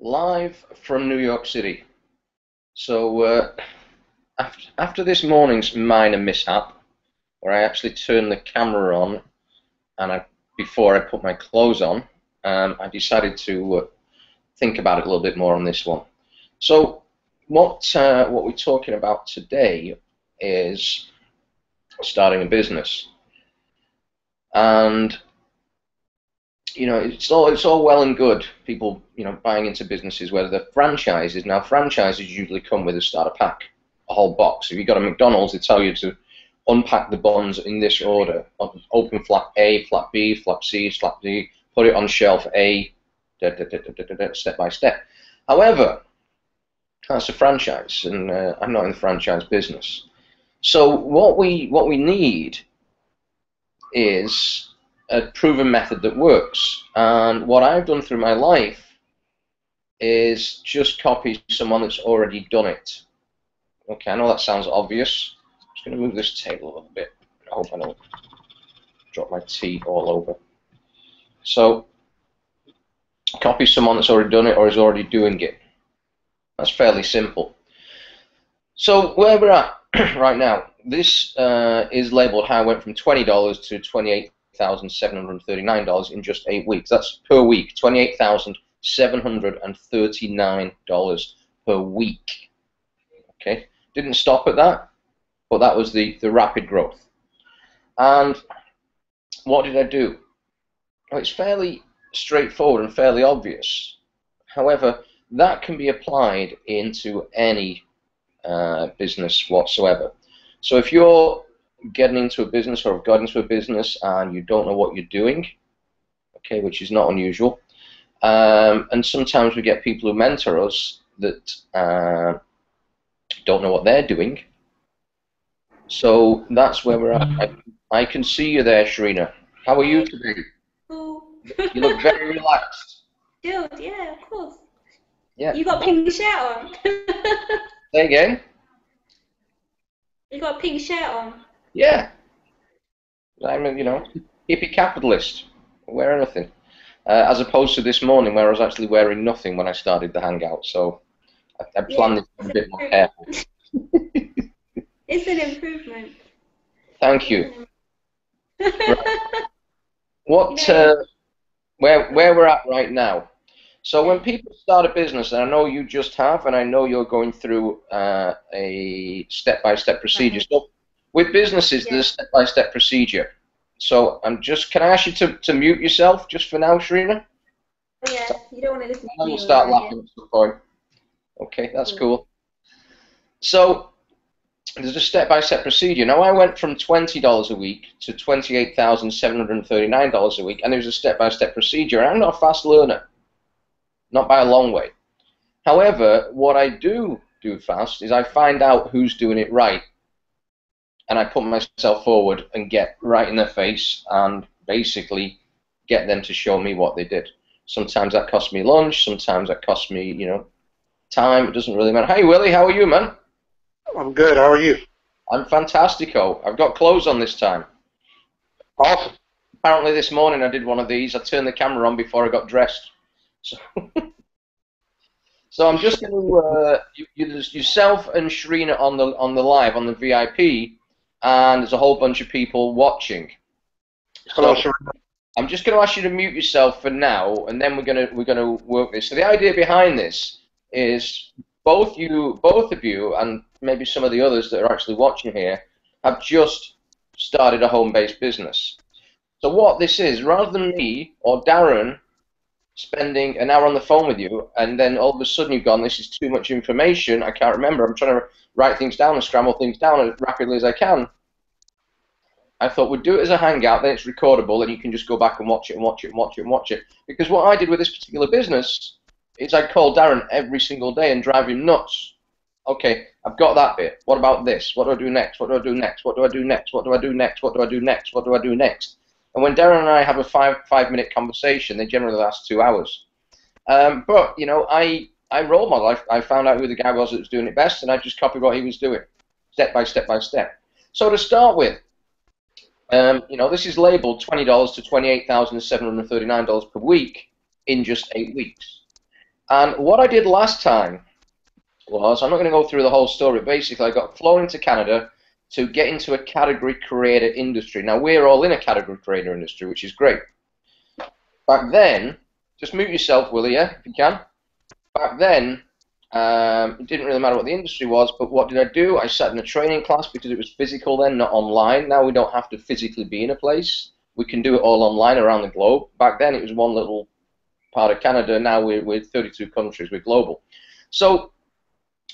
live from New York City. So after this morning's minor mishap, where I actually turned the camera on and before I put my clothes on, I decided to think about it a little bit more on this one. So what we're talking about today is starting a business, and it's all well and good, people buying into businesses, whether they're franchises. Now franchises usually come with a starter pack, a whole box. If you've got a McDonald's, they tell you to unpack the buns in this order: open flap A, flap B, flap C, flap D, put it on shelf A, step by step. However, that's a franchise, and I'm not in the franchise business. So what we need is a proven method that works. And what I've done through my life is just copy someone that's already done it. Okay, I know that sounds obvious. I'm just going to move this table a little bit. I hope I don't drop my tea all over. So, copy someone that's already done it or is already doing it. That's fairly simple. So, where we're at right now, this is labeled how I went from $20 to $28,739 in just 8 weeks. That's per week, $28,739 per week. Okay, didn't stop at that, but that was the rapid growth. And what did I do? Well, it's fairly straightforward and fairly obvious. However, that can be applied into any business whatsoever. So if you're getting into a business or have got into a business and you don't know what you're doing, okay, which is not unusual, and sometimes we get people who mentor us that don't know what they're doing. So that's where we're at. I can see you there, Sharina. How are you today? Cool. You look very relaxed. Good, yeah, of course. Yeah. You got a pink shirt on. Say again? You got a pink shirt on. Yeah. I'm a, hippie capitalist. I wear anything. As opposed to this morning where I was actually wearing nothing when I started the hangout. So I planned it a bit more careful. It's an improvement. Thank you. Right. What, where we're at right now. So when people start a business, and I know you just have, and I know you're going through a step-by-step procedure. So with businesses, there's a step-by-step procedure. So can I ask you to mute yourself just for now, Sharina? Oh, yeah, you don't want to listen to me. We'll start laughing at some point. Okay, that's cool. So there's a step-by-step procedure. Now I went from $20 a week to $28,739 a week, and there's a step-by-step procedure. I'm not a fast learner. Not by a long way. However, what I do fast is I find out who's doing it right, and I put myself forward and get right in their face and basically get them to show me what they did. Sometimes that costs me lunch, sometimes that costs me, time. It doesn't really matter. Hey, Willie, how are you, man? I'm good. How are you? I'm fantastico. I've got clothes on this time. Awesome. Apparently this morning I did one of these. I turned the camera on before I got dressed. So I'm just going to yourself and Sharina on the live on the VIP, and there's a whole bunch of people watching. Hello, So Sharina. I'm just going to ask you to mute yourself for now, and then we're going to work this. So the idea behind this is both of you, and maybe some of the others that are actually watching here, have just started a home-based business. So what this is, rather than me or Darren spending an hour on the phone with you, and then all of a sudden you've gone, this is too much information, I can't remember, I'm trying to write things down and scramble things down as rapidly as I can. I thought we'd do it as a hangout, then it's recordable, and you can just go back and watch it and watch it and watch it and watch it. Because what I did with this particular business is I called Darren every single day and drive him nuts. Okay, I've got that bit. What about this? What do I do next? What do I do next? What do I do next? What do I do next? What do I do next? What do I do next? And when Darren and I have a five-minute conversation, they generally last 2 hours. But I role model. I found out who the guy was that was doing it best, and I just copied what he was doing, step by step by step. So to start with, this is labeled $20 to $28,739 per week in just 8 weeks. And what I did last time was, I'm not going to go through the whole story, but basically I got flown into Canada to get into a category creator industry. Now, we're all in a category creator industry, which is great. Back then, just mute yourself, will you, if you can? Back then, it didn't really matter what the industry was, but what did I do? I sat in a training class because it was physical then, not online. Now we don't have to physically be in a place. We can do it all online around the globe. Back then, it was one little part of Canada. Now we're 32 countries. We're global. So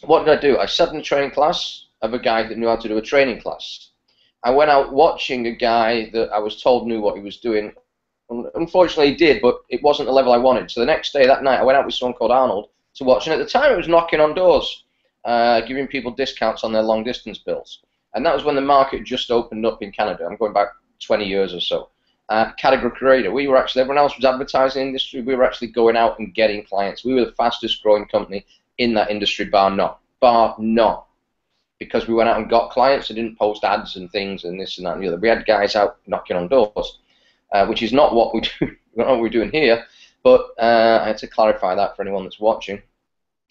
what did I do? I sat in a training class of a guy that knew how to do a training class. I went out watching a guy that I was told knew what he was doing. Unfortunately, he did, but it wasn't the level I wanted. So the next day, that night, I went out with someone called Arnold to watch. And at the time, it was knocking on doors, giving people discounts on their long-distance bills. And that was when the market just opened up in Canada. I'm going back 20 years or so. Category creator. We were actually, everyone else was advertising industry. We were actually going out and getting clients. We were the fastest growing company in that industry, bar none. Bar none. Because we went out and got clients and didn't post ads and things and this and that and the other. We had guys out knocking on doors, which is not what we do, not what we're doing here. But I had to clarify that for anyone that's watching.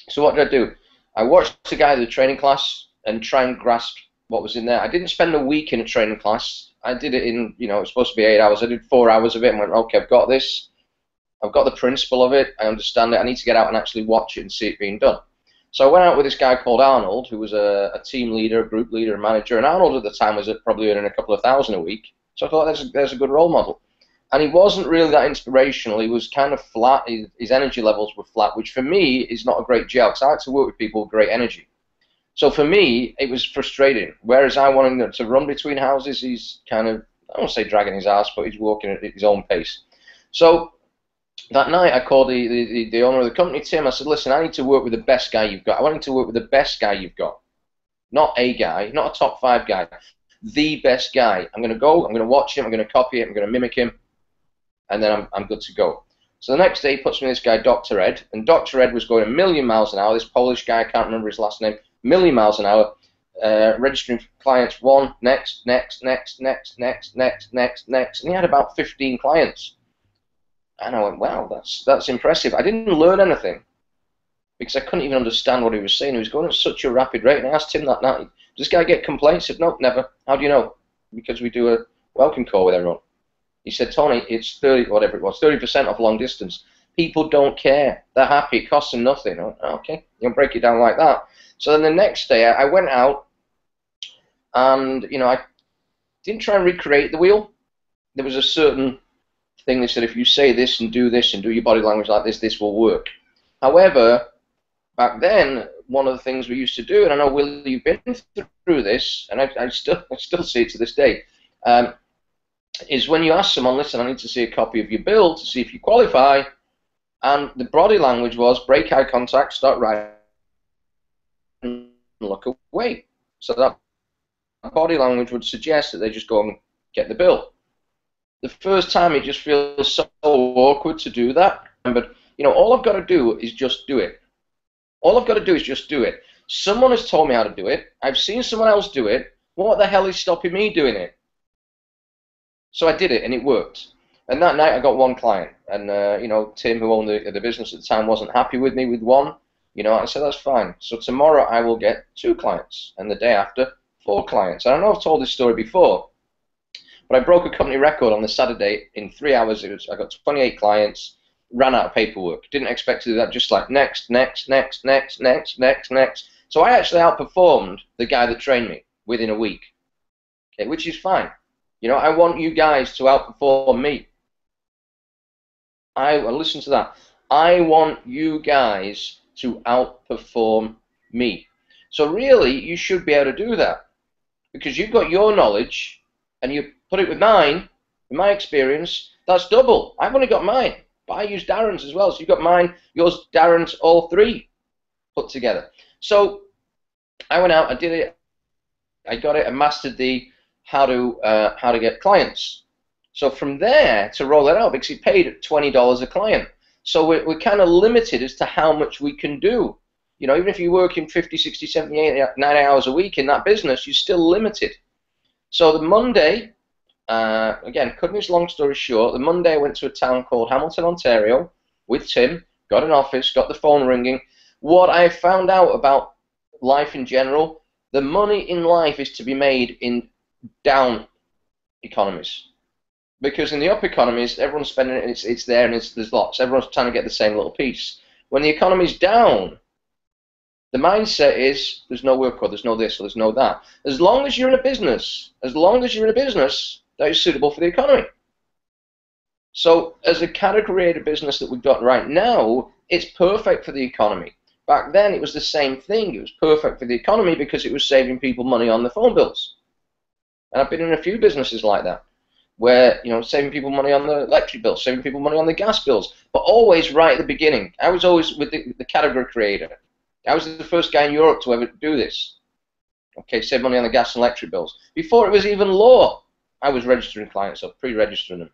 So what did I do? I watched the guy do the training class and try and grasp what was in there. I didn't spend a week in a training class. I did it in, you know, it was supposed to be 8 hours. I did 4 hours of it and went, okay, I've got this. I've got the principle of it. I understand it. I need to get out and actually watch it and see it being done. So I went out with this guy called Arnold, who was a team leader, a group leader, a manager. And Arnold at the time was probably earning a couple of thousand a week. So I thought, there's a good role model. And he wasn't really that inspirational. He was kind of flat. His energy levels were flat, which for me is not a great gel, because I like to work with people with great energy. So for me, it was frustrating. Whereas I wanted him to run between houses, he's kind of, I don't want to say dragging his ass, but he's walking at his own pace. So that night, I called the owner of the company, Tim. I said, listen, I need to work with the best guy you've got. I want him to work with the best guy you've got. Not a guy, not a top 5 guy. The best guy. I'm going to go, I'm going to watch him, I'm going to copy it, I'm going to mimic him, and then I'm good to go. So the next day, he puts me this guy, Dr. Ed, and Dr. Ed was going a million miles an hour. This Polish guy, I can't remember his last name, million miles an hour, registering clients, one, next, next, next, next, next, next, next, next, and he had about 15 clients. And I went, wow, that's impressive. I didn't learn anything because I couldn't even understand what he was saying. He was going at such a rapid rate, and I asked him that night, does this guy get complaints? He said, no, never. How do you know? Because we do a welcome call with everyone. He said, Tony, it's 30, whatever it was, 30% off long distance. People don't care. They're happy. It costs them nothing. I went, okay, you can break it down like that. So then the next day, I went out, and you know, I didn't try and recreate the wheel. There was a certain thing they said, if you say this and do your body language like this will work. However, back then, one of the things we used to do, and I know, Will, you've been through this, and I still see it to this day, is when you ask someone, listen, I need to see a copy of your bill to see if you qualify, and the body language was break eye contact, start writing, and look away. So that body language would suggest that they just go and get the bill. The first time it just feels so awkward to do that, but you know, all I've got to do is just do it. All I've got to do is just do it. Someone has told me how to do it. I've seen someone else do it. What the hell is stopping me doing it? So I did it, and it worked. And that night I got one client, and you know, Tim, who owned the business at the time, wasn't happy with me with one. You know, I said that's fine. So tomorrow I will get 2 clients, and the day after 4 clients. And I know I've told this story before, but I broke a company record on the Saturday in 3 hours. I got 28 clients, ran out of paperwork. Didn't expect to do that. Just like next, next, next, next, next, next, next. So I actually outperformed the guy that trained me within a week. Okay, which is fine. You know, I want you guys to outperform me. Listen to that. I want you guys to outperform me. So really, you should be able to do that because you've got your knowledge and you put it with mine, in my experience, that's double. I've only got mine, but I use Darren's as well. So you've got mine, yours, Darren's, all 3 put together. So I went out, I did it, I got it, I mastered the how to get clients. So from there to roll it out, because he paid $20 a client. So we're kind of limited as to how much we can do. You know, even if you're working 50, 60, 70, 80, 90 hours a week in that business, you're still limited. So the Monday, again, cutting this long story short, the Monday I went to a town called Hamilton, Ontario, with Tim, got an office, got the phone ringing. What I found out about life in general, the money in life is to be made in down economies. Because in the up economies, everyone's spending it, it's there and there's lots. Everyone's trying to get the same little piece. When the economy's down, the mindset is there's no work or there's no this or there's no that. As long as you're in a business, that is suitable for the economy. So as a category business that we've got right now, it's perfect for the economy. Back then, it was the same thing. It was perfect for the economy because it was saving people money on the phone bills. And I've been in a few businesses like that, where, you know, saving people money on the electric bills, saving people money on the gas bills, but always right at the beginning. I was always with the category creator. I was the first guy in Europe to ever do this. Okay, save money on the gas and electric bills. Before it was even law, I was registering clients up, pre-registering them.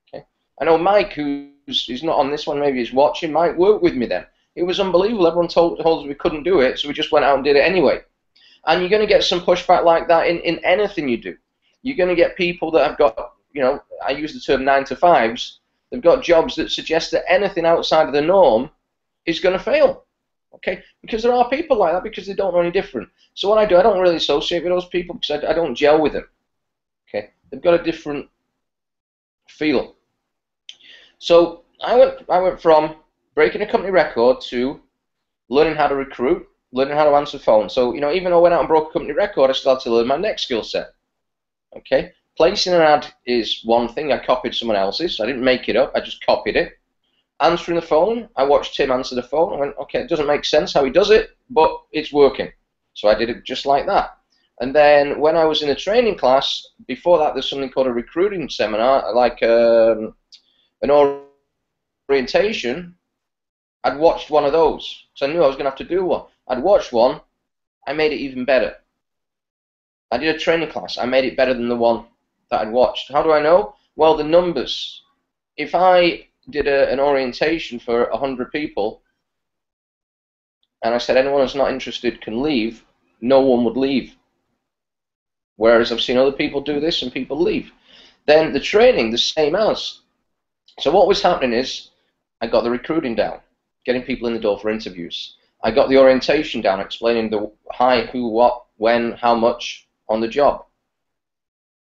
Okay, I know Mike, he's not on this one, maybe he's watching. Mike worked with me then. It was unbelievable. Everyone told us we couldn't do it, so we just went out and did it anyway. And you're going to get some pushback like that in anything you do. You're going to get people that have got, you know, I use the term 9-to-5s. They've got jobs that suggest that anything outside of the norm is going to fail. Okay, because there are people like that because they don't know any different. So what I do, I don't really associate with those people because I don't gel with them. Okay, they've got a different feel. So I went from breaking a company record to learning how to recruit, learning how to answer phone. So, you know, even though I went out and broke a company record, I started to learn my next skill set. Okay, placing an ad is one thing. I copied someone else's. I didn't make it up. I just copied it. Answering the phone, I watched Tim answer the phone. I went, okay, it doesn't make sense how he does it, but it's working. So I did it just like that. And then when I was in a training class, before that, there's something called a recruiting seminar, like an orientation. I'd watched one of those, so I knew I was going to have to do one. I'd watched one. I made it even better. I did a training class. I made it better than the one that I'd watched. How do I know? Well, the numbers. If I did an orientation for 100 people, and I said anyone who's not interested can leave, no one would leave. Whereas I've seen other people do this and people leave. Then the training, the same as. So what was happening is I got the recruiting down, getting people in the door for interviews. I got the orientation down, explaining the why, who, what, when, how much on the job.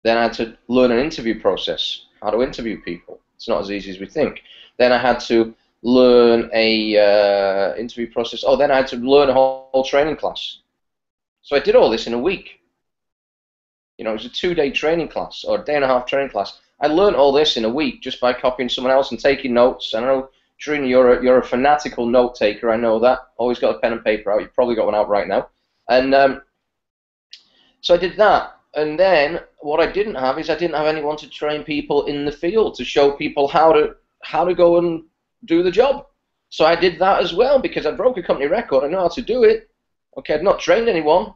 Then I had to learn an interview process, how to interview people. It's not as easy as we think. Then I had to learn a interview process. Oh, then I had to learn a whole training class. So I did all this in a week. You know, it was a 2-day training class or a day-and-a-half training class. I learned all this in a week just by copying someone else and taking notes. I know, Trina, you're a fanatical note taker. I know that. Always got a pen and paper out. You've probably got one out right now. And so I did that. And then what I didn't have is I didn't have anyone to train people in the field to show people how to go and do the job. So I did that as well because I broke a company record. I know how to do it. Okay, I'd not trained anyone,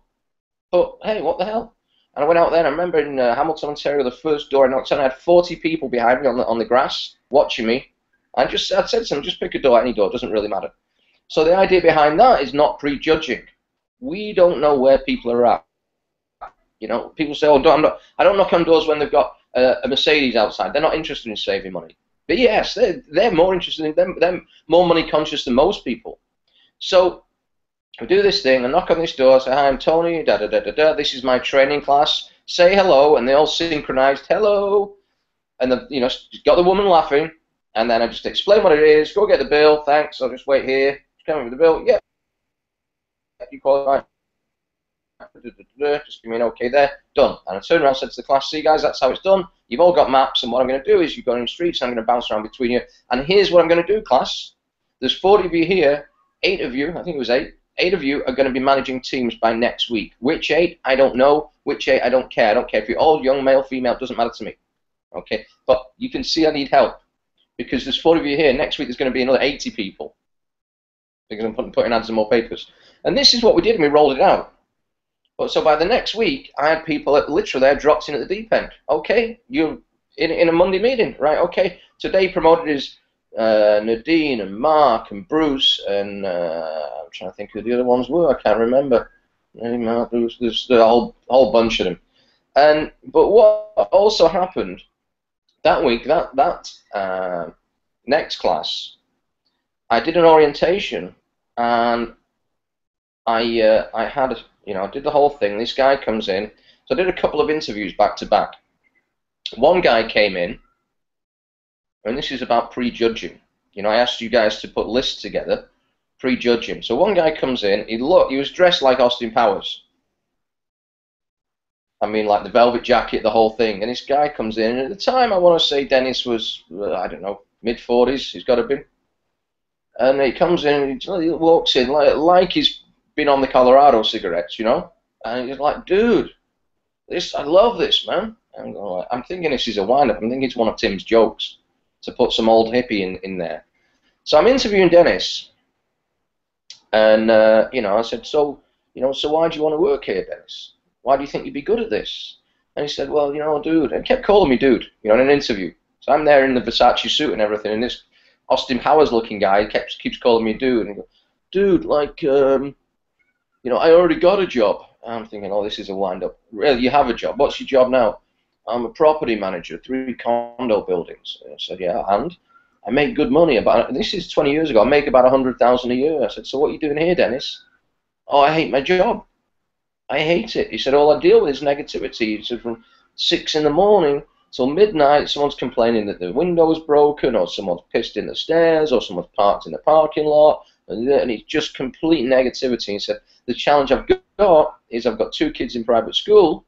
but hey, what the hell? And I went out there, and I remember in Hamilton, Ontario, the first door I knocked on, I had 40 people behind me on the grass watching me. I said to them, just pick a door, any door, it doesn't really matter. So the idea behind that is not prejudging. We don't know where people are at. You know, people say, oh, I don't knock on doors when they've got a Mercedes outside. They're not interested in saving money. But yes, they're more interested in them. They're more money conscious than most people. So we do this thing, I knock on this door, say, hi, I'm Tony, this is my training class, say hello, and they all synchronized, hello, and you know, got the woman laughing, and then I just explain what it is, go get the bill, thanks, I'll just wait here, just come with the bill, yeah, you qualify, just give me an okay there, done. And I turned around and said to the class, see guys, that's how it's done, you've all got maps, and what I'm going to do is you've got in the streets, and I'm going to bounce around between you, and here's what I'm going to do, class, there's 40 of you here, 8 of you, I think it was 8 of you are going to be managing teams by next week. Which 8? I don't know. Which 8? I don't care. I don't care if you're all young, male, female, it doesn't matter to me. Okay? But you can see I need help. Because there's 40 of you here. Next week there's going to be another 80 people. Because I'm putting ads in more papers. And this is what we did, and we rolled it out. But so by the next week, I had people that literally there dropped in at the deep end. Okay? You're in a Monday meeting. Right? Okay. Today promoted is Nadine and Mark and Bruce and I'm trying to think who the other ones were. I can't remember. Mark, Bruce, there's a whole bunch of them. But what also happened that week, that next class, I did an orientation, and I had, I did the whole thing. This guy comes in. So I did a couple of interviews back to back. One guy came in, and this is about prejudging. I asked you guys to put lists together, prejudging. So one guy comes in, he was dressed like Austin Powers. I mean, like the velvet jacket, the whole thing. And this guy comes in, and at the time, I want to say Dennis was, I don't know, mid-40s, he's got to be. And he comes in, and he walks in like he's been on the Colorado cigarettes, And he's like, dude, I love this, man. I'm thinking this is a wind-up. I'm thinking it's one of Tim's jokes to put some old hippie in there. So I'm interviewing Dennis, and I said, so why do you want to work here, Dennis? Why do you think you'd be good at this? And he said, well, dude, and kept calling me dude, in an interview. So I'm there in the Versace suit and everything, and this Austin Powers-looking guy keeps calling me dude, and he goes, dude, like, I already got a job. I'm thinking, oh, this is a wind-up. Really, you have a job. What's your job now? I'm a property manager, 3 condo buildings. And I said, yeah, and I make good money. This is 20 years ago. I make about $100,000 a year. I said, so what are you doing here, Dennis? Oh, I hate my job. I hate it. He said, all I deal with is negativity. He said, from 6 in the morning till midnight, someone's complaining that the window's broken, or someone's pissed in the stairs, or someone's parked in the parking lot, and it's just complete negativity. He said, the challenge I've got is I've got 2 kids in private school,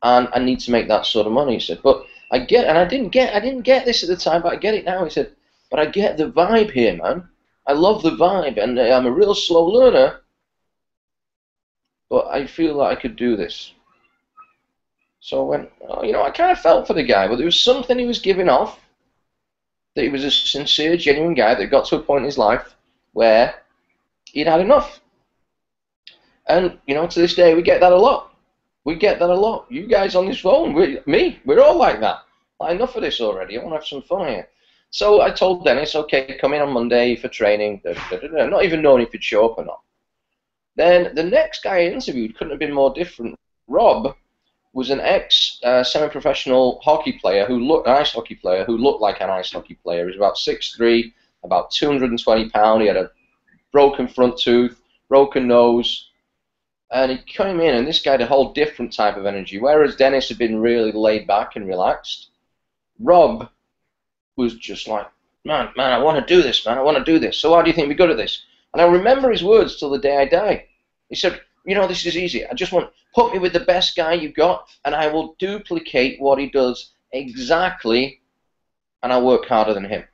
and I need to make that sort of money. He said, but I didn't get this at the time, but I get it now. He said, but I get the vibe here, man. I love the vibe, and I'm a real slow learner, but I feel like I could do this. So I went, I kind of felt for the guy, but there was something he was giving off, that he was a sincere, genuine guy that got to a point in his life where he'd had enough. And, to this day, we get that a lot. You guys on this phone, we're all like that. Like, enough of this already. I want to have some fun here. So I told Dennis, okay, come in on Monday for training, not even knowing if he'd show up or not. Then the next guy I interviewed couldn't have been more different. Rob was an ex-semi-professional hockey player an ice hockey player who looked like an ice hockey player. He was about 6'3", about 220 pounds. He had a broken front tooth, broken nose. And he came in, and this guy had a whole different type of energy. Whereas Dennis had been really laid back and relaxed, Rob was just like, man, I want to do this, man. I want to do this. So how do you think we're good at this? And I remember his words till the day I die. He said, this is easy. I just put me with the best guy you got, and I will duplicate what he does exactly, and I'll work harder than him.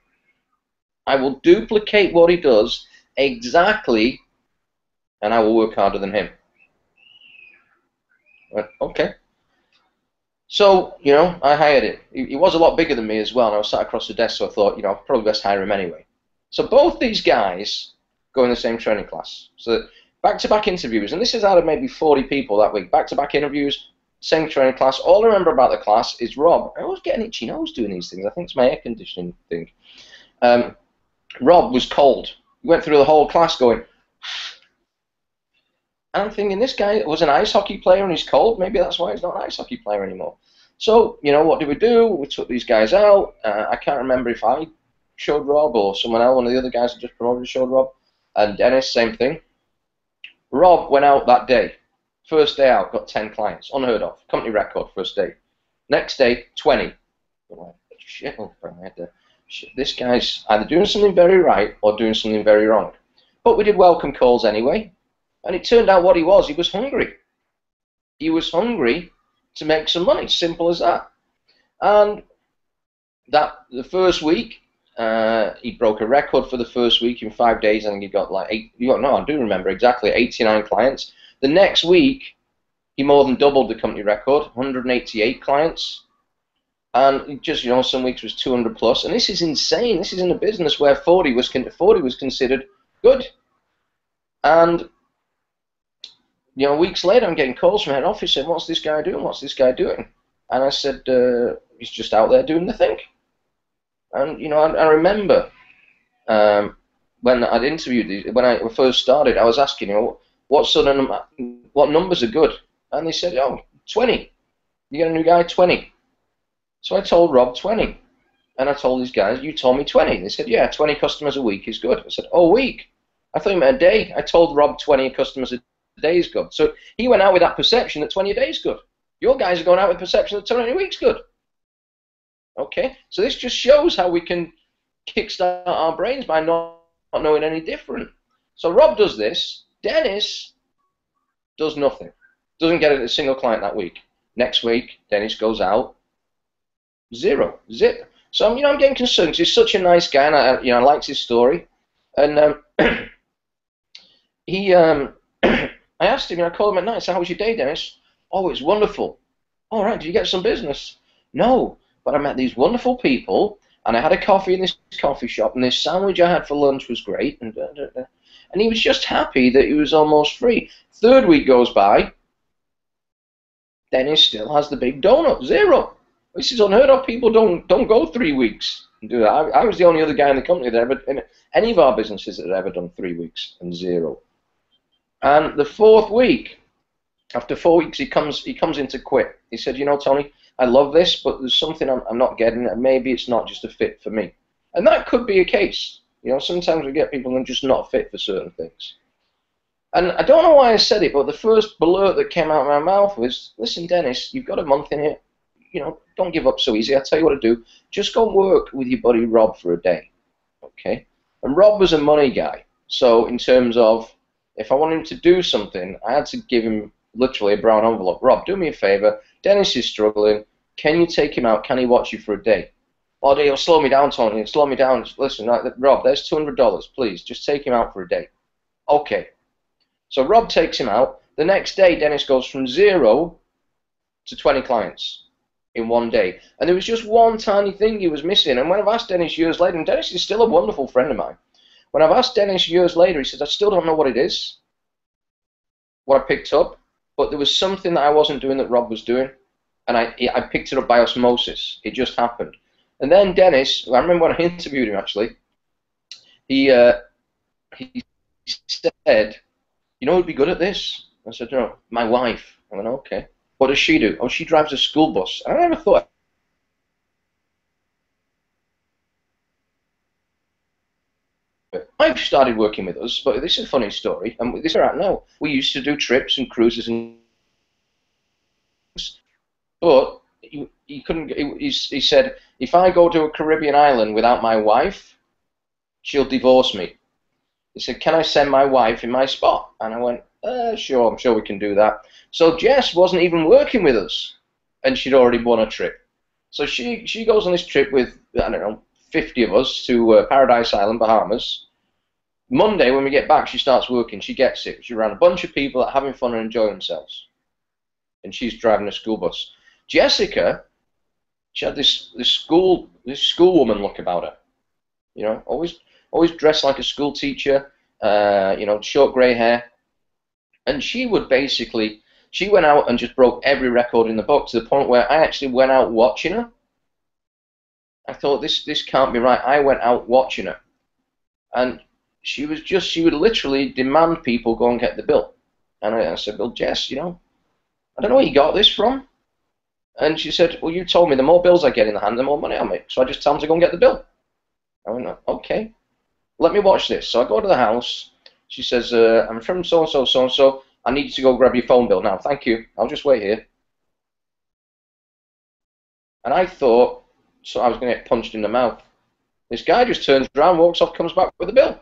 I will duplicate what he does exactly, and I will work harder than him. I went, okay. So, I hired him. He was a lot bigger than me as well, and I was sat across the desk, so I thought, probably best hire him anyway. So both these guys go in the same training class. So back-to-back interviews, and this is out of maybe 40 people that week. Back-to-back interviews, same training class. All I remember about the class is Rob. I always get an itchy nose doing these things. I think it's my air conditioning thing. Rob was cold. He went through the whole class going, and I'm thinking, this guy was an ice hockey player and he's cold. Maybe that's why he's not an ice hockey player anymore. So, what did we do? We took these guys out. I can't remember if I showed Rob or someone else, one of the other guys that just promoted showed Rob. And Dennis, same thing. Rob went out that day. First day out, got 10 clients. Unheard of. Company record, first day. Next day, 20. Shit, this guy's either doing something very right or doing something very wrong. But we did welcome calls anyway. And it turned out what he was hungry. He was hungry to make some money, simple as that. And the first week, he broke a record for the first week in 5 days, and he got like I do remember exactly, 89 clients. The next week, he more than doubled the company record, 188 clients. And just, some weeks was 200 plus. And this is insane. This is in a business where 40 was considered good. And weeks later, I'm getting calls from head office saying, what's this guy doing? What's this guy doing? And I said, he's just out there doing the thing. And, I remember when I'd interviewed when I first started, I was asking, what numbers are good? And they said, 20. You get a new guy, 20. So I told Rob 20. And I told these guys, you told me 20. They said, yeah, 20 customers a week is good. I said, oh, a week? I thought you meant a day. I told Rob 20 customers a day is good. So he went out with that perception that 20 a day is good. Your guys are going out with the perception that 20 a week is good. Okay? So this just shows how we can kickstart our brains by not knowing any different. So Rob does this. Dennis does nothing. Doesn't get a single client that week. Next week, Dennis goes out. Zero. Zip. So I'm getting concerned because he's such a nice guy, and I liked his story. And he, I asked him, I called him at night. I said, "How was your day, Dennis?" "Oh, it's wonderful." "All right. Did you get some business?" "No, but I met these wonderful people, and I had a coffee in this coffee shop, and this sandwich I had for lunch was great." And he was just happy that he was almost free. Third week goes by. Dennis still has the big donut. Zero. This is unheard of. People don't go 3 weeks and do that. I was the only other guy in the company that ever, in any of our businesses that had ever done 3 weeks and zero. And the fourth week, after 4 weeks, he comes in to quit. He said, "You know, Tony, I love this, but there's something I'm not getting, and maybe it's not just a fit for me." And that could be a case. Sometimes we get people who are just not fit for certain things. And I don't know why I said it, but the first blurt that came out of my mouth was, "Listen, Dennis, you've got a month in it. Don't give up so easy. I'll tell you what to do. Just go work with your buddy Rob for a day." Okay? And Rob was a money guy. So in terms of, if I wanted him to do something, I had to give him literally a brown envelope. "Rob, do me a favor. Dennis is struggling. Can you take him out? Can he watch you for a day?" "Oh, he'll slow me down, Tony. He'll slow me down. Listen, Rob, there's $200. Please, just take him out for a day." Okay. So Rob takes him out. The next day, Dennis goes from 0 to 20 clients in one day. And there was just one tiny thing he was missing. And when I've asked Dennis years later, and Dennis is still a wonderful friend of mine, when I've asked Dennis years later, he says, "I still don't know what it is, what I picked up, but there was something that I wasn't doing that Rob was doing, and I picked it up by osmosis. It just happened." And then Dennis, I remember when I interviewed him actually, he said, "You know who'd be good at this?" I said, "No, my wife." I went, "Okay. What does she do?" "Oh, she drives a school bus." I never thought. I've started working with us, but this is a funny story, and this is right now. We used to do trips and cruises and but he couldn't. He said, "If I go to a Caribbean island without my wife, she'll divorce me." He said, "Can I send my wife in my spot?" And I went, "Sure, I'm sure we can do that." So Jess wasn't even working with us, and she'd already won a trip. So she goes on this trip with, I don't know, 50 of us to Paradise Island, Bahamas. Monday, when we get back, she starts working. She gets it. She's around a bunch of people that are having fun and enjoying themselves. And she's driving a school bus. Jessica, she had this schoolwoman look about her. Always dressed like a school teacher, short grey hair. And she went out and just broke every record in the book to the point where I actually went out watching her. I thought, this can't be right. I went out watching her. And she would literally demand people go and get the bill. And I said, "Well, Jess, I don't know where you got this from." And she said, "Well, you told me the more bills I get in the hand, the more money I make. So I just tell them to go and get the bill." I went, "Okay, let me watch this." So I go to the house. She says, "I'm from so-and-so, so-and-so. I need you to go grab your phone bill now. Thank you. I'll just wait here." And I thought, so I was going to get punched in the mouth. This guy just turns around, walks off, comes back with the bill.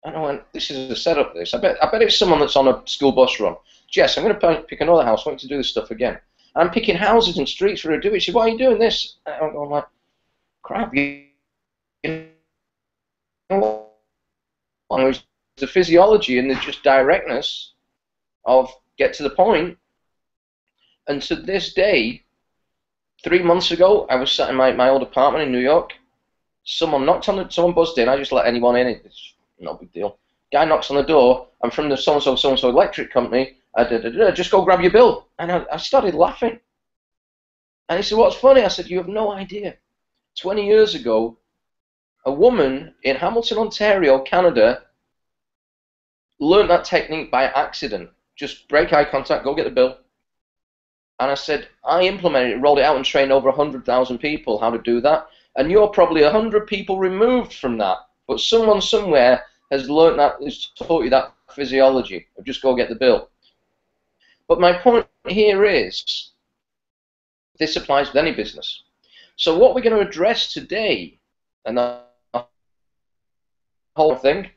And I went, "This is a setup, this. I bet it's someone that's on a school bus run. Jess, I'm going to pick another house. I want you to do this stuff again." And I'm picking houses and streets for her to do it. She said, "Why are you doing this?" And I'm going like, crap, you know what? The physiology and the just directness of get to the point. And to this day, 3 months ago, I was sat in my old apartment in New York. Someone buzzed in. I just let anyone in. It's no big deal. Guy knocks on the door. "I'm from the so-and-so electric company. Just go grab your bill." And I started laughing. And he said, "What's funny?" I said, "You have no idea. 20 years ago, a woman in Hamilton, Ontario, Canada, learned that technique by accident. Just break eye contact, go get the bill." And I said, I implemented it, rolled it out, and trained over 100,000 people how to do that. And you're probably 100 people removed from that. But someone somewhere has learned that, has taught you that physiology of just go get the bill. But my point here is, this applies with any business. So what we're going to address today, and the whole thing,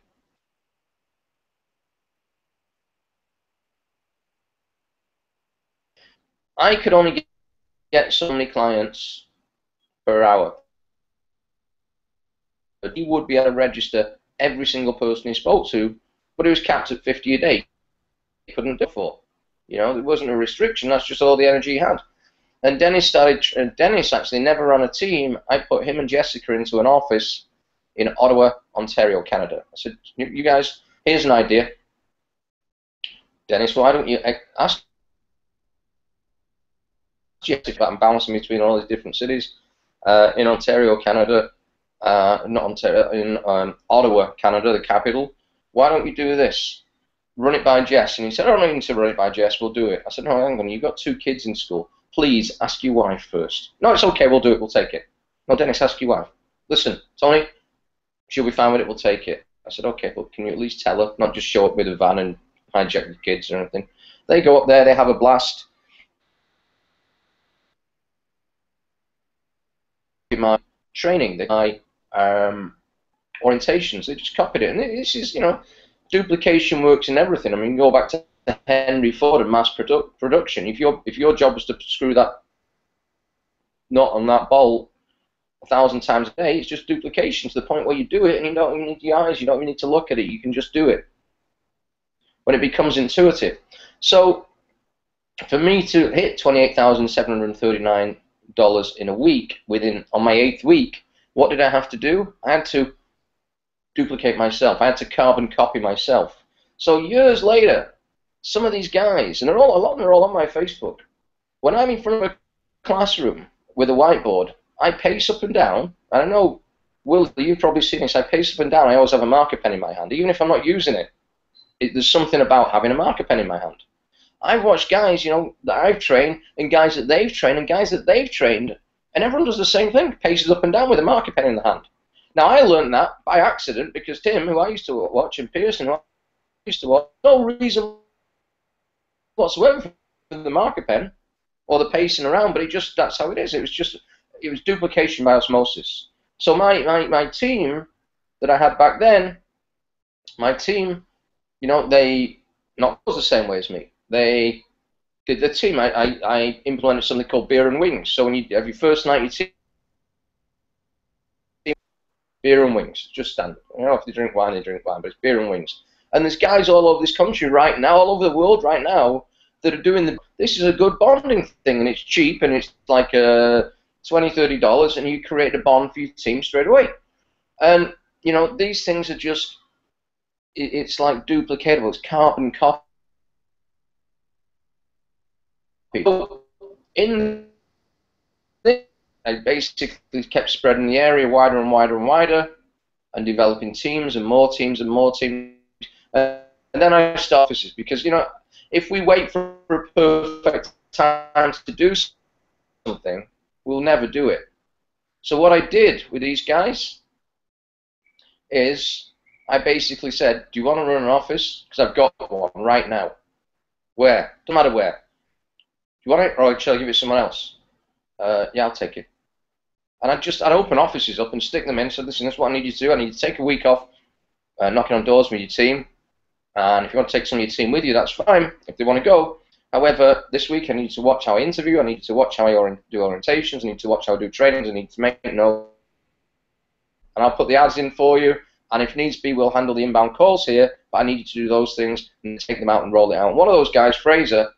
I could only get so many clients per hour. But he would be able to register every single person he spoke to, but he was capped at 50 a day. He couldn't do it for. You know, there wasn't a restriction, that's just all the energy he had. And Dennis actually never ran a team. I put him and Jessica into an office in Ottawa, Ontario, Canada. I said, you guys, here's an idea. Dennis, why don't you ask Jessica and bouncing between all these different cities in Ontario, Canada, not Ontario, in Ottawa, Canada, the capital. Why don't you do this? Run it by Jess. And he said, oh, I don't need to run it by Jess, we'll do it. I said, no, hang on, you've got 2 kids in school. Please ask your wife first. No, it's okay, we'll do it, we'll take it. No, Dennis, ask your wife. Listen, Tony, she'll be fine with it, we'll take it. I said, okay, but can you at least tell her, not just show up with a van and hijack the kids or anything. They go up there, they have a blast. My training, my orientations, they just copied it. And this is, you know, duplication works in everything. I mean, go back to Henry Ford and mass production. If your job was to screw that nut on that bolt 1,000 times a day, it's just duplication to the point where you do it and you don't even need your eyes, you don't even need to look at it, you can just do it when it becomes intuitive. So for me to hit $28,739 in a week on my 8th week, what did I have to do? I had to duplicate myself. I had to carbon copy myself. So years later, some of these guys, and a lot of them are all on my Facebook, when I'm in front of a classroom with a whiteboard, I pace up and down. And I know, Will, you've probably seen this. I pace up and down. I always have a marker pen in my hand. Even if I'm not using it, there's something about having a marker pen in my hand. I've watched guys, you know, that I've trained, and guys that they've trained, and guys that they've trained, and everyone does the same thing, paces up and down with a marker pen in the hand. Now, I learned that by accident because Tim, who I used to watch, and Pearson, who I used to watch, no reason whatsoever for the marker pen or the pacing around, but that's how it is. It was duplication by osmosis. So my team that I had back then, my team, you know, they not the same way as me. They did the team. I implemented something called beer and wings. So when you have your first night, your team, beer and wings, just standard. You know, if they drink wine, but it's beer and wings. And there's guys all over this country right now, all over the world right now, that are doing this is a good bonding thing, and it's cheap, and it's like $20, $30, and you create a bond for your team straight away. And, you know, these things are just, it's like duplicatable, it's carbon copy. In this, I basically kept spreading the area wider and wider and wider, and developing teams and more teams and more teams. And then I started offices, because, you know, if we wait for a perfect time to do something, we'll never do it. So what I did with these guys is I basically said, do you want to run an office? Because I've got one right now. Where? Doesn't matter where. Do you want it, or shall I give it to someone else? Yeah, I'll take it. And I'd open offices up and stick them in. So listen, that's what I need you to do. I need you to take a week off, knocking on doors with your team. And if you want to take some of your team with you, that's fine, if they want to go. However, this week I need to watch how I interview, I need to watch how I do orientations, I need to watch how I do trainings, I need to make notes. And I'll put the ads in for you, and if needs be, we'll handle the inbound calls here, but I need you to do those things and take them out and roll it out. And one of those guys, Fraser,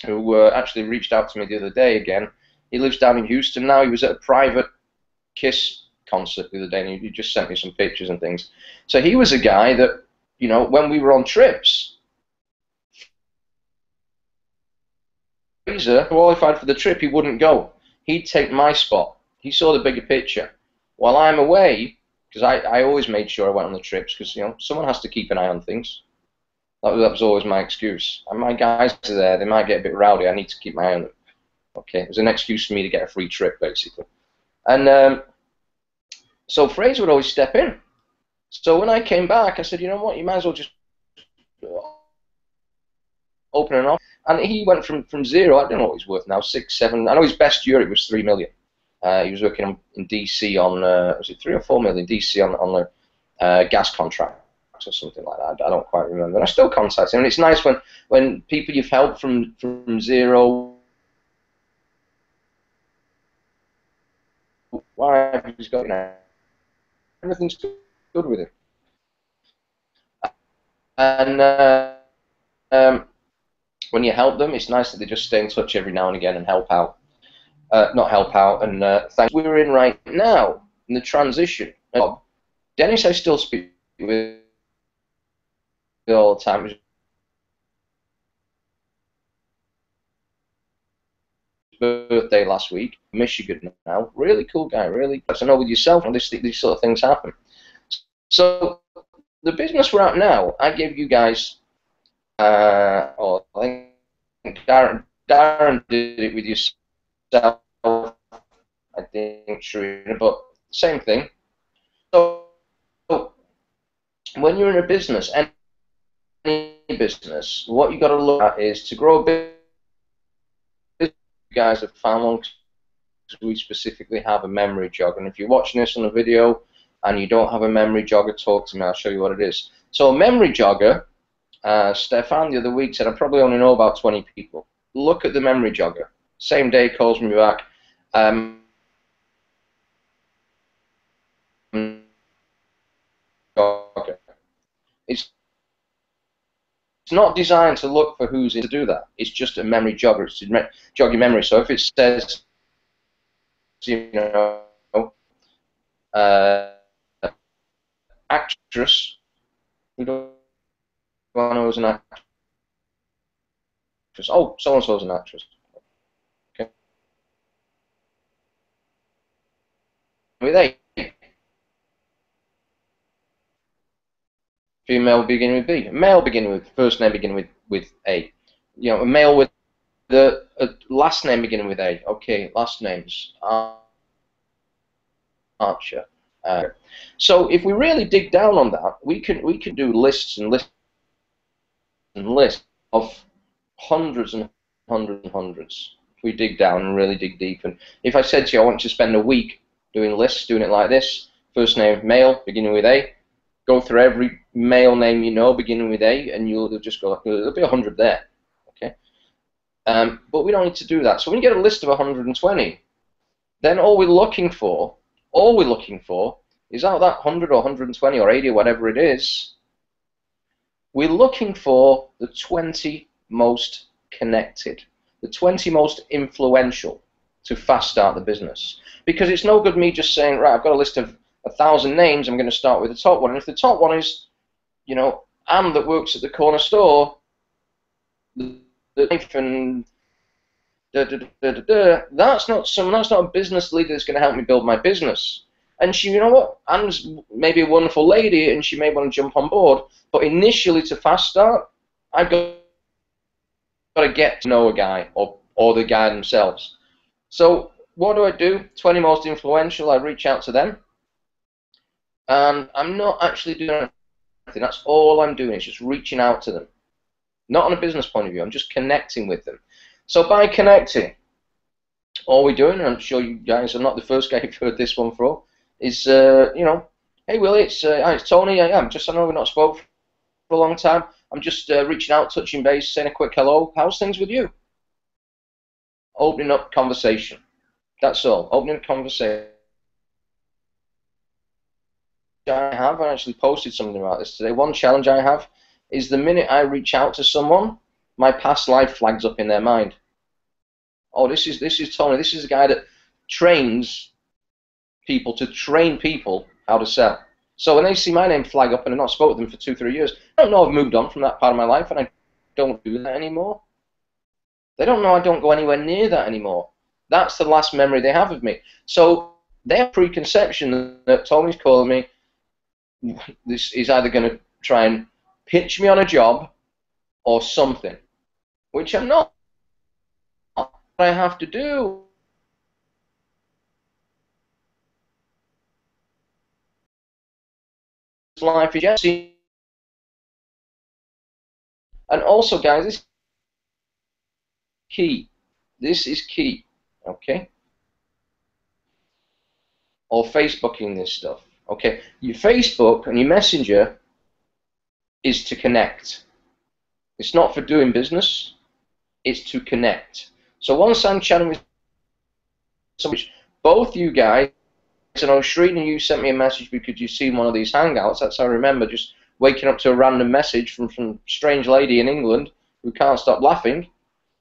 who actually reached out to me the other day again, he lives down in Houston now. He was at a private Kiss concert the other day, and he just sent me some pictures and things. So he was a guy that, you know, when we were on trips, Fraser qualified for the trip, he wouldn't go. He'd take my spot. He saw the bigger picture. While I'm away, because I always made sure I went on the trips, because, you know, someone has to keep an eye on things. That was always my excuse. And my guys are there, they might get a bit rowdy, I need to keep my eye on them. Okay, it was an excuse for me to get a free trip, basically. And So Fraser would always step in. So when I came back, I said, you know what, you might as well just open an office. And he went from zero, I don't know what he's worth now, 6, 7, I know his best year it was 3 million. He was working in DC on, was it 3 or 4 million, DC on a gas contract or something like that. I don't quite remember. And I still contact him. And it's nice when people you've helped from zero, why he's got, you know, everything's good with him. And when you help them, it's nice that they just stay in touch every now and again and help out. Not help out, and thanks. We're in right now in the transition. Dennis, I still speak with all the time. His birthday last week, Michigan now. Really cool guy, really. I know with yourself, and these sort of things happen. So the business we're at now, I gave you guys, or I think Darren did it with yourself. I think Sharina, but same thing. So when you're in a business, any business, what you got to look at is to grow a business. You guys have found one because we specifically have a memory jog, and if you're watching this on a video and you don't have a memory jogger, talk to me. I'll show you what it is. So a memory jogger, Stefan the other week said I probably only know about 20 people. Look at the memory jogger. Same day calls me back. It's not designed to look for who's in to do that. It's just a memory jogger. It's to jog your memory. So if it says, you know, actress, we don't know who's an actress. Oh, so-and-so's an actress. Okay. With A. Female beginning with B. Male beginning with, first name beginning with A. You know, a male with the last name beginning with A. Okay, last names. Archer. So if we really dig down on that, we can do lists and lists and lists of hundreds and hundreds and hundreds. If we dig down and really dig deep, and if I said to you, I want you to spend a week doing lists, doing it like this: first name male beginning with A. Go through every male name you know beginning with A, and you'll just go. There'll be 100 there. Okay. But we don't need to do that. So when you get a list of 120, then all we're looking for is out of that 100 or 120 or 80 or whatever it is, we're looking for the 20 most connected, the 20 most influential to fast start the business. Because it's no good me just saying, right, I've got a list of 1,000 names, I'm going to start with the top one. And if the top one is, you know, Anne that works at the corner store, and that's not a business leader that's going to help me build my business. And she, you know what, Anne's maybe a wonderful lady and she may want to jump on board, but initially to fast start, I've got to get to know a guy or the guy themselves. So what do? 20 most influential, I reach out to them. And I'm not actually doing anything. That's all I'm doing is just reaching out to them. Not on a business point of view, I'm just connecting with them. So by connecting, all we're doing, and I'm sure you guys are not the first guy who've heard this one for, is, you know, hey Willie, it's Tony, I know we've not spoken for a long time, I'm just reaching out, touching base, saying a quick hello, how's things with you? Opening up conversation, that's all, opening up conversation. I actually posted something about this today. One challenge I have is the minute I reach out to someone, my past life flags up in their mind. Oh, this is Tony, this is a guy that trains people to train people how to sell. So when they see my name flag up and I've not spoken to them for 2-3 years, I don't know I've moved on from that part of my life and I don't do that anymore. They don't know I don't go anywhere near that anymore. That's the last memory they have of me. So they have preconception that Tony's calling me, this is either going to try and pitch me on a job or something, which I'm not. What I have to do life is just. And also, guys, this is key. This is key, okay? Or Facebooking this stuff, okay? Your Facebook and your Messenger is to connect. It's not for doing business. It's to connect. So once I'm chatting with somebody, both you guys, I know Shrina, you sent me a message because you've seen one of these hangouts. That's how I remember just waking up to a random message from some strange lady in England who can't stop laughing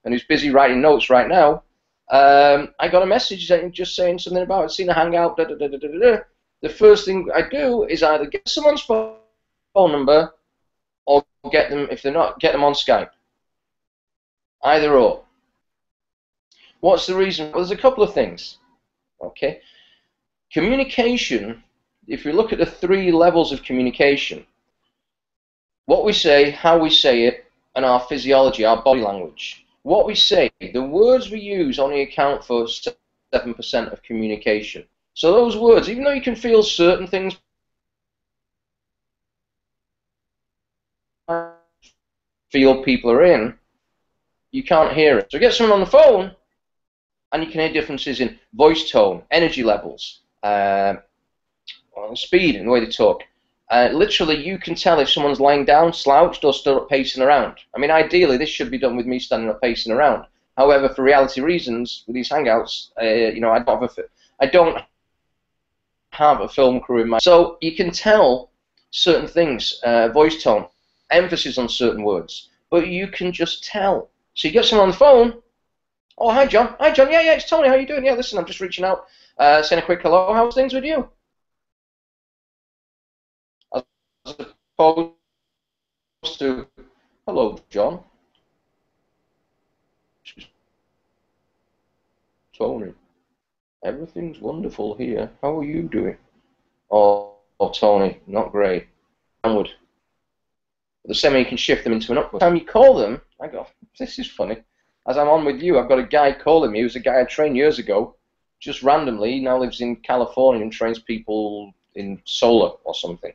and who's busy writing notes right now. I got a message just saying something about I'd seen a hangout. Da, da, da, da, da, da. The first thing I do is either get someone's phone number or get them, if they're not, get them on Skype. Either or. What's the reason? Well, there's a couple of things. Okay. Communication, if you look at the 3 levels of communication, what we say, how we say it, and our physiology, our body language. What we say, the words we use only account for 7% of communication. So those words, even though you can feel certain things, feel people are in, you can't hear it. So get someone on the phone, and you can hear differences in voice tone, energy levels, speed and the way they talk. Literally, you can tell if someone's lying down, slouched, or stood up pacing around. I mean, ideally, this should be done with me standing up pacing around. However, for reality reasons, with these hangouts, you know, I don't have a film crew in my. So you can tell certain things, voice tone, emphasis on certain words, but you can just tell. So you get someone on the phone. Oh, hi, John. Hi, John. Yeah, it's Tony. How you doing? Yeah, listen, I'm just reaching out, saying a quick hello. How's things with you? As opposed to, hello, John. Tony. Everything's wonderful here. How are you doing? Oh, Tony, not great. Downward. The same way you can shift them into an upward. By the time you call them, I go, this is funny. As I'm on with you, I've got a guy calling me who's a guy I trained years ago, just randomly. He now lives in California and trains people in solar or something.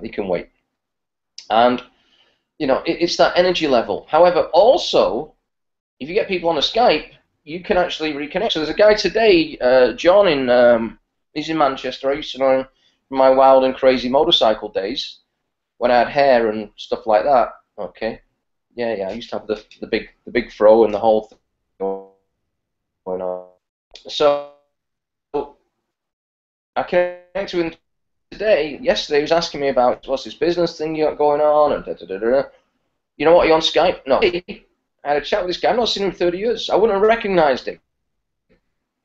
He can wait. And, you know, it's that energy level. However, also, if you get people on a Skype, you can actually reconnect. So there's a guy today, John, he's in Manchester. I used to know him from my wild and crazy motorcycle days when I had hair and stuff like that. Okay. Yeah, I used to have the big fro and the whole thing going on. So I connected with him today. Yesterday, he was asking me about what's this business thing you got going on and da da da da. You know what? Are you on Skype? No. I had a chat with this guy. I've not seen him in 30 years. I wouldn't have recognized him.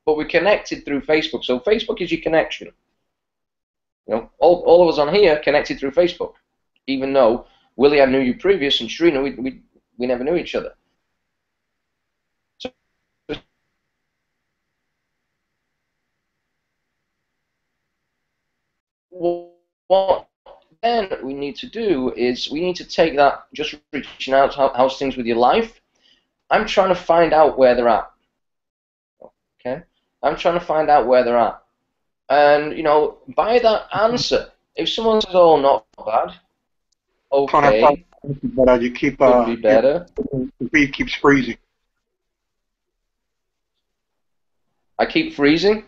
But we connected through Facebook. So Facebook is your connection. You know, all of us on here connected through Facebook, even though Willie, I knew you previous, and Shrina, we never knew each other. So, what then we need to do is we need to take that, just reaching out, how's things with your life? I'm trying to find out where they're at. Okay? I'm trying to find out where they're at. And, you know, by that answer, if someone says, oh, not bad, okay, but you keep could be better. The feed keeps freezing. I keep freezing?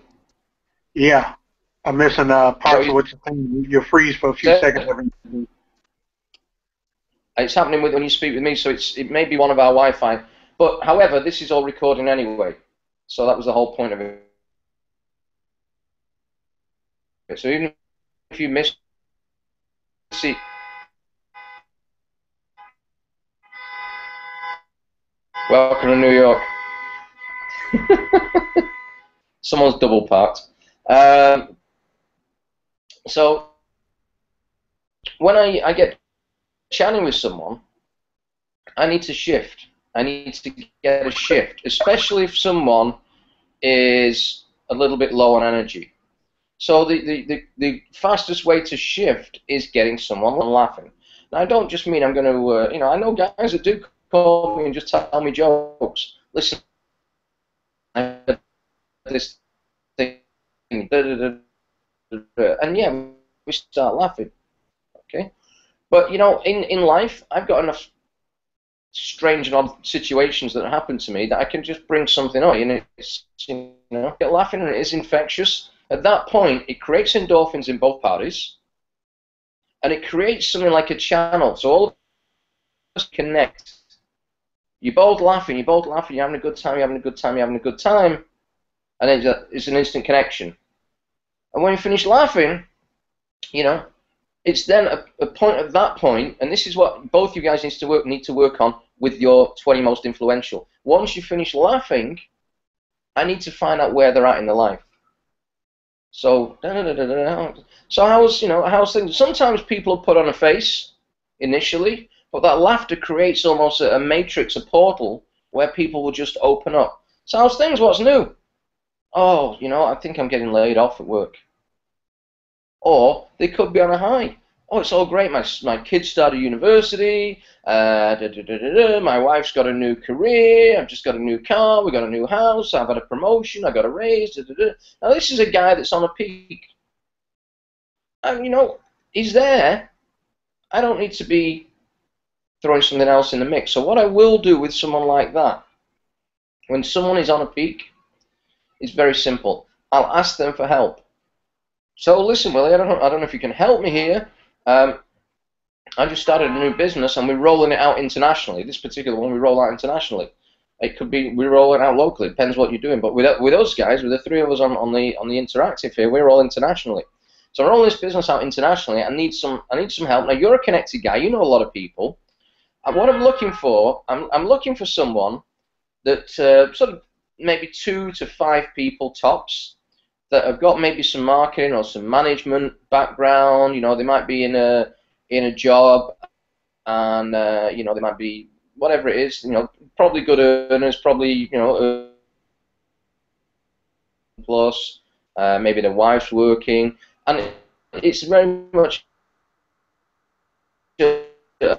Yeah. I'm missing parts of what you're saying. You freeze for a few seconds every. It's happening when you speak with me, so it may be one of our Wi-Fi. But, however, this is all recording anyway. So that was the whole point of it. So even if you miss, see, welcome to New York. Someone's double parked. So when I get chatting with someone, I need to shift. I need to get a shift, especially if someone is a little bit low on energy. So the fastest way to shift is getting someone laughing. Now, I don't just mean I'm going to, you know, I know guys that do call me and just tell me jokes. Listen, I have this thing, and yeah, we start laughing. But you know, in life, I've got enough strange and odd situations that happen to me that I can just bring something up, and it's, you know, get laughing, and it is infectious. At that point, it creates endorphins in both parties, and it creates something like a channel. So all of us connect. You're both laughing, you're having a good time, you're having a good time, you're having a good time, and then it's an instant connection. And when you finish laughing, you know, it's then a point at that point, and this is what both you guys need to work on with your 20 most influential. Once you finish laughing, I need to find out where they're at in their life. So, so how's things? Sometimes people put on a face initially, but that laughter creates almost a matrix, a portal, where people will just open up. So how's things? What's new? Oh, you know, I think I'm getting laid off at work. Or they could be on a high. Oh, it's all great. My kids started university. My wife's got a new career. I've just got a new car. We got a new house. I've had a promotion. I got a raise. Now this is a guy that's on a peak. And you know, he's there. I don't need to be throwing something else in the mix. So what I will do with someone like that, when someone is on a peak, is very simple. I'll ask them for help. So listen, Willie, I don't know if you can help me here. I just started a new business and we're rolling it out internationally. This particular one we roll out internationally. It could be we roll it out locally. It depends what you're doing. But with us guys, with the three of us on the interactive here, we're all internationally. So I'm rolling this business out internationally. I need some help. Now you're a connected guy. You know a lot of people. And what I'm looking for, I'm looking for someone that sort of maybe 2 to 5 people tops, that have got maybe some marketing or some management background. You know, they might be in a job, and you know, they might be whatever it is. You know, probably good earners, probably, you know, plus maybe their wife's working, and it's very much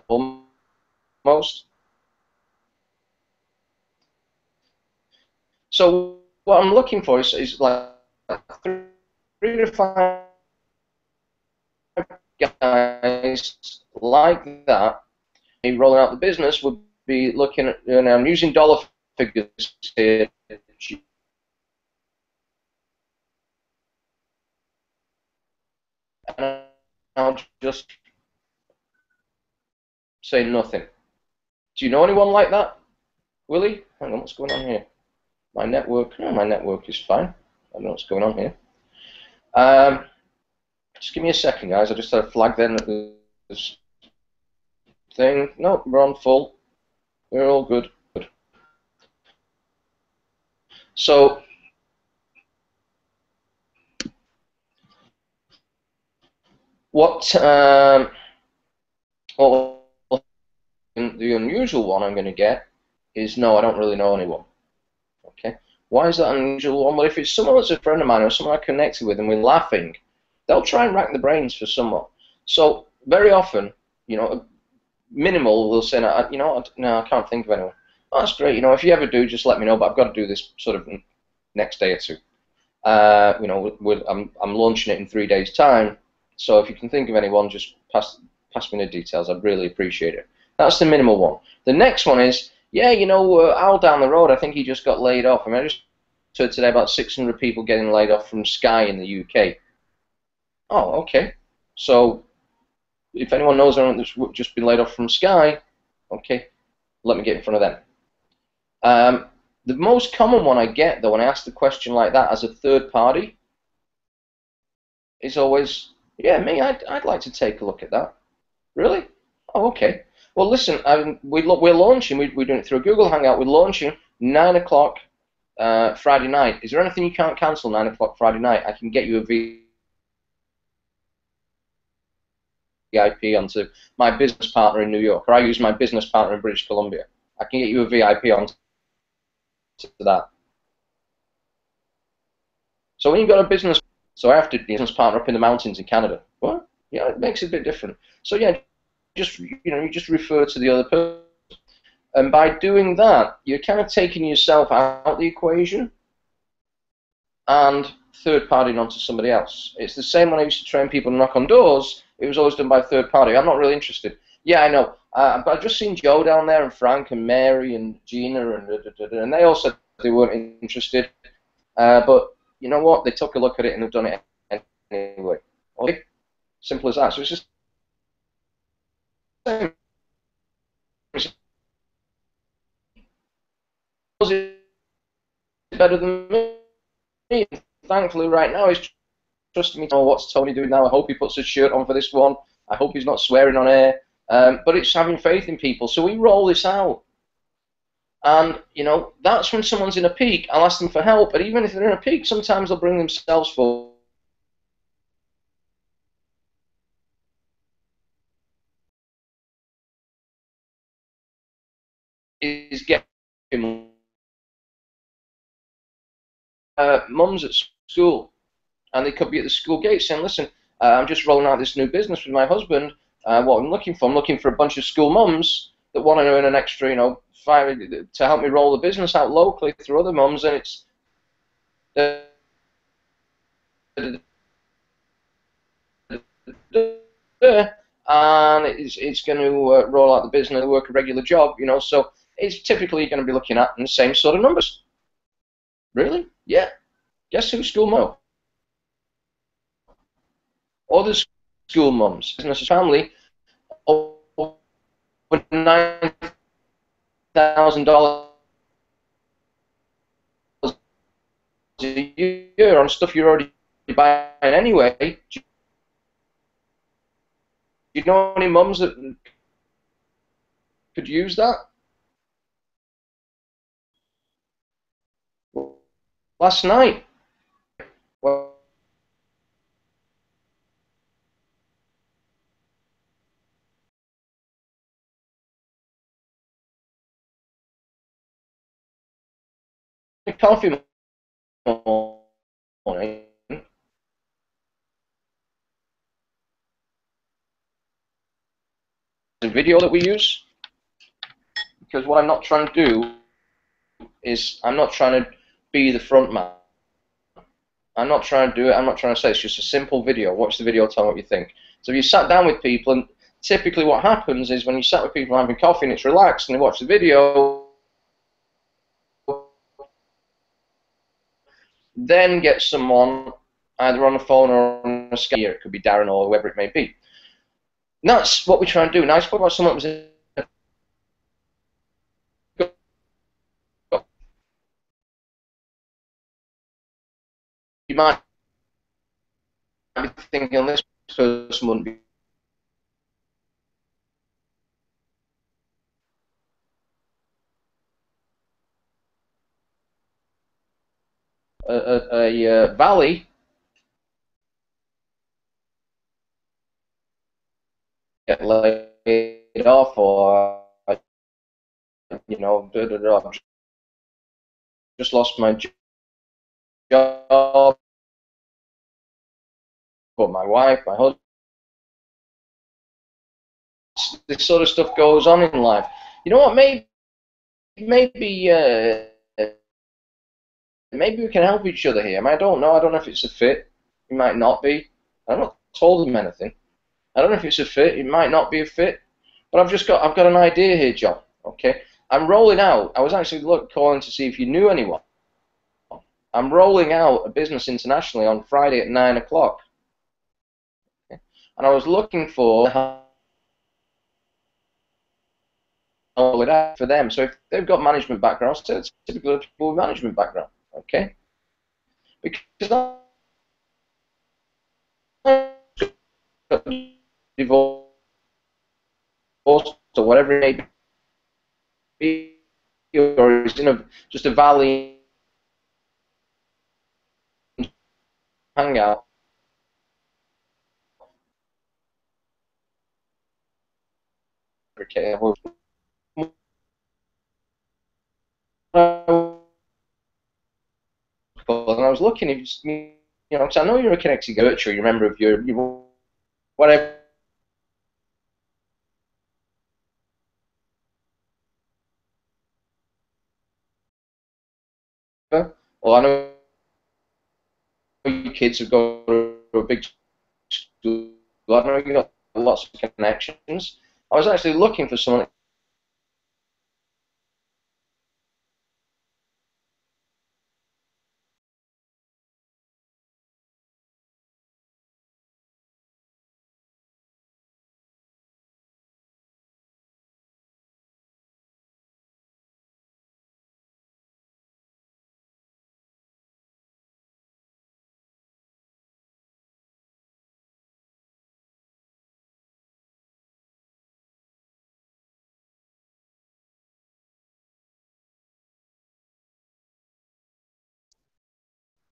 almost. So what I'm looking for is like 3 to 5 guys like that. Me rolling out the business would be looking at, and I'm using dollar figures here. And I'll just say nothing. Do you know anyone like that, Willie? Hang on, what's going on here? My network is fine. I don't know what's going on here. Just give me a second, guys. I just had a flag then at this thing. No, we're on full. We're all good. So, the unusual one I'm going to get is, no, I don't really know anyone. Okay. Why is that an unusual one? Well, if it's someone that's a friend of mine or someone I connected with and we're laughing, they'll try and rack the brains for someone. So very often, you know, minimal will say, no, you know, no, I can't think of anyone. Oh, that's great. You know, if you ever do, just let me know. But I've got to do this sort of next day or two. You know, I'm launching it in 3 days' time. So if you can think of anyone, just pass me the details. I'd really appreciate it. That's the minimal one. The next one is, yeah, you know, Al down the road, I think he just got laid off. I mean, I just heard today about 600 people getting laid off from Sky in the UK. Oh, okay. So if anyone knows anyone that's just been laid off from Sky, okay, let me get in front of them. The most common one I get, though, when I ask the question like that as a third party, is always, yeah, me, I'd like to take a look at that. Really? Oh, okay. Well, listen, we're launching, we're doing it through a Google Hangout, we're launching 9 o'clock Friday night. Is there anything you can't cancel 9 o'clock Friday night? I can get you a VIP onto my business partner in New York, or I use my business partner in British Columbia. I can get you a VIP onto that. So when you've got a business, so I have to business partner up in the mountains in Canada. What? Yeah, it makes it a bit different. So yeah, you just refer to the other person, and by doing that, you're kind of taking yourself out the equation and third partying onto somebody else. It's the same when I used to train people to knock on doors. it was always done by a third party. I'm not really interested. Yeah, I know. But I've just seen Joe down there, and Frank, and Mary, and Gina, and they all said they weren't interested. But you know what? They took a look at it and they've done it anyway. Okay? Simple as that. So it's just better than me. Thankfully, right now, he's trusting me to know what's Tony doing now. I hope he puts his shirt on for this one. I hope he's not swearing on air. But it's having faith in people. So we roll this out. And, you know, that's when someone's in a peak, I'll ask them for help. And even if they're in a peak, sometimes they'll bring themselves forward. Is getting mums at school. And they could be at the school gate saying, listen, I'm just rolling out this new business with my husband. What I'm looking for a bunch of school mums that want to earn an extra, you know, to help me roll the business out locally through other mums. And it's and it's going to roll out the business, work a regular job, you know. So it's typically going to be looking at the same sort of numbers. Really? Yeah. Guess who's school mum? Other school mums, business family, over $9,000 a year on stuff you're already buying anyway. Do you know any mums that could use that? Last night. Well, coffee morning. The video that we use, because what I'm not trying to do is I'm not trying to be the front man. I'm not trying to do it. I'm not trying to say it's just a simple video. Watch the video, tell me what you think. So if you sat down with people, and typically what happens is when you sat with people having coffee and it's relaxed and they watch the video, then get someone either on the phone or on a Skype. It could be Darren or whoever it may be. And that's what we try and do. Now I spoke about someone that was in you might be thinking this person wouldn't be a valley. Get laid off, or you know, I've just lost my job, but my wife, my husband. This sort of stuff goes on in life. You know what? Maybe we can help each other here. I don't know. I don't know if it's a fit. It might not be. I've not told him anything. I don't know if it's a fit. It might not be a fit. But I've got an idea here, John. Okay. I'm rolling out. I was actually calling to see if you knew anyone. I'm rolling out a business internationally on Friday at 9 o'clock. Okay. And I was looking for for them. So if they've got management backgrounds, so it's typically people with management background. Okay. Because I got divorced or whatever it may be, or is in just a valley hangout. Okay. And I was looking, you know, because I know you're a Connected Virtual, you're a member of your whatever. Well, I know your kids have gone to a big school I know you got lots of connections. I was actually looking for someone.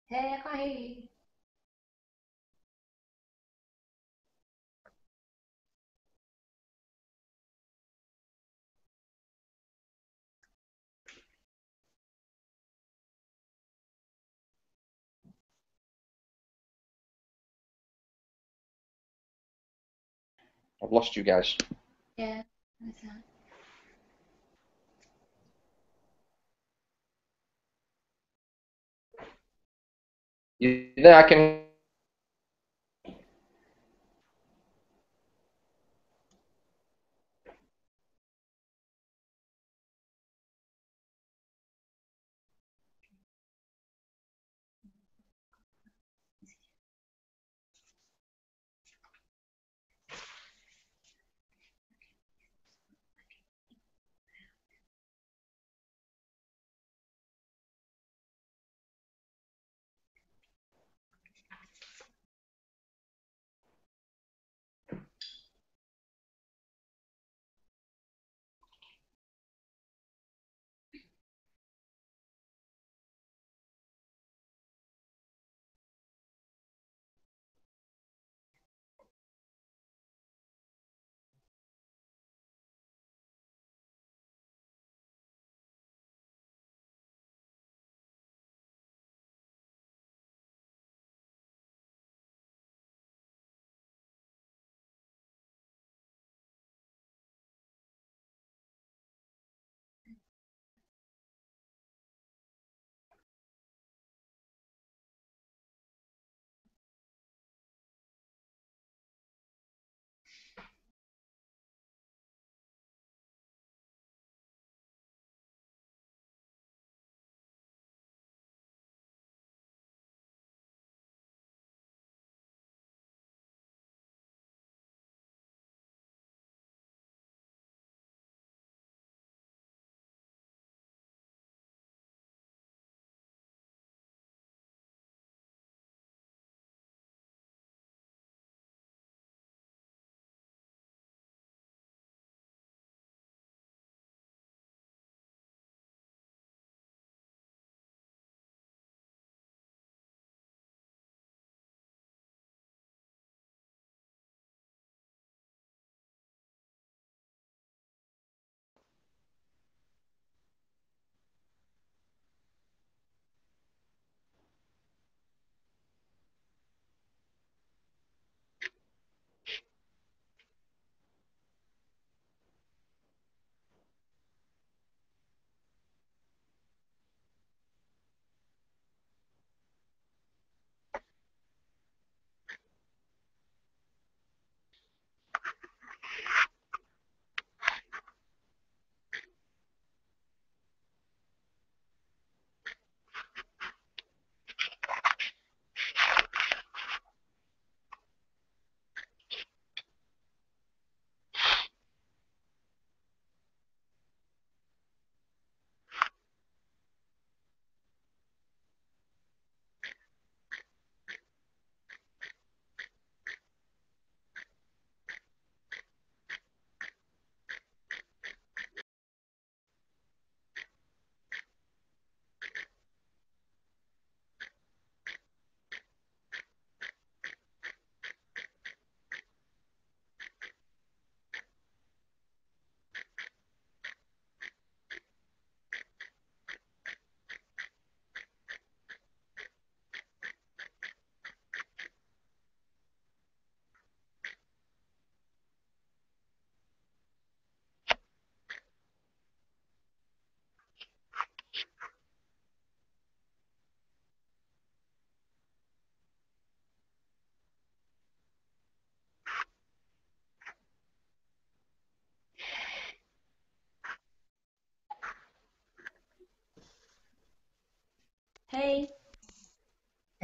Hey, I can't hear you. I've lost you guys. Yeah, what's that? You there? I can.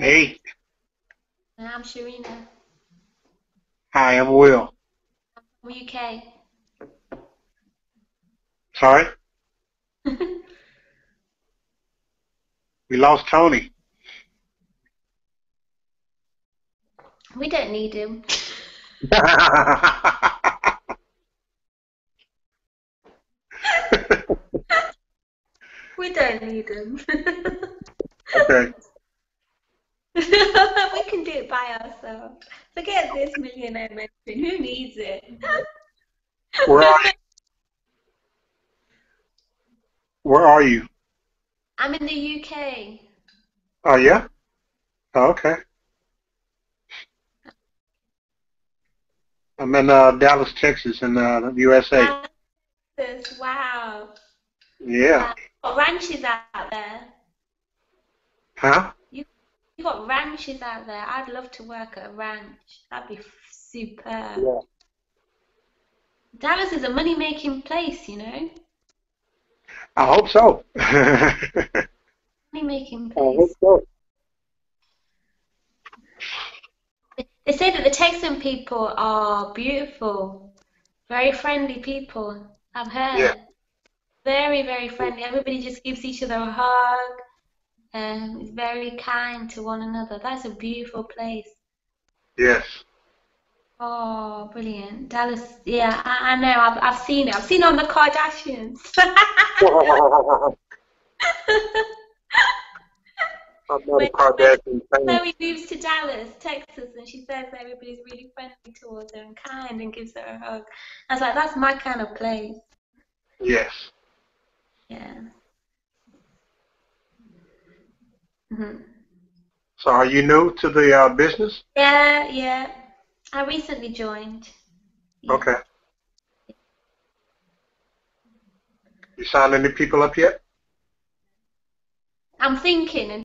Hey, And I'm Sharina hi, I'm Will. from UK. Sorry, we lost Tony. We don't need him. We don't need him. Okay. We can do it by ourselves. Forget this millionaire mention. Who needs it? Where are you? Where are you? I'm in the UK. Oh, yeah? Oh, okay. I'm in Dallas, Texas, in the USA. Texas, wow. Yeah. Got ranches out there. Huh? You got ranches out there. I'd love to work at a ranch. That'd be superb. Yeah. Dallas is a money-making place, you know. I hope so. I Money-making hope place. so. They say that the Texan people are beautiful, very friendly people. I've Yeah. heard. Very, very friendly. Everybody just gives each other a hug. Is very kind to one another. That's a beautiful place. Yes. Oh, brilliant. Dallas, yeah, I know. I've seen it. I've seen it on the Kardashians. I'm not a When Kardashian fan. Chloe moves to Dallas, Texas, and she says everybody's really friendly towards her and kind and gives her a hug. I was like, that's my kind of place. Yes. Yeah. hmm So are you new to the business? Yeah, yeah. I recently joined. Yeah. Okay. You signed any people up yet? I'm thinking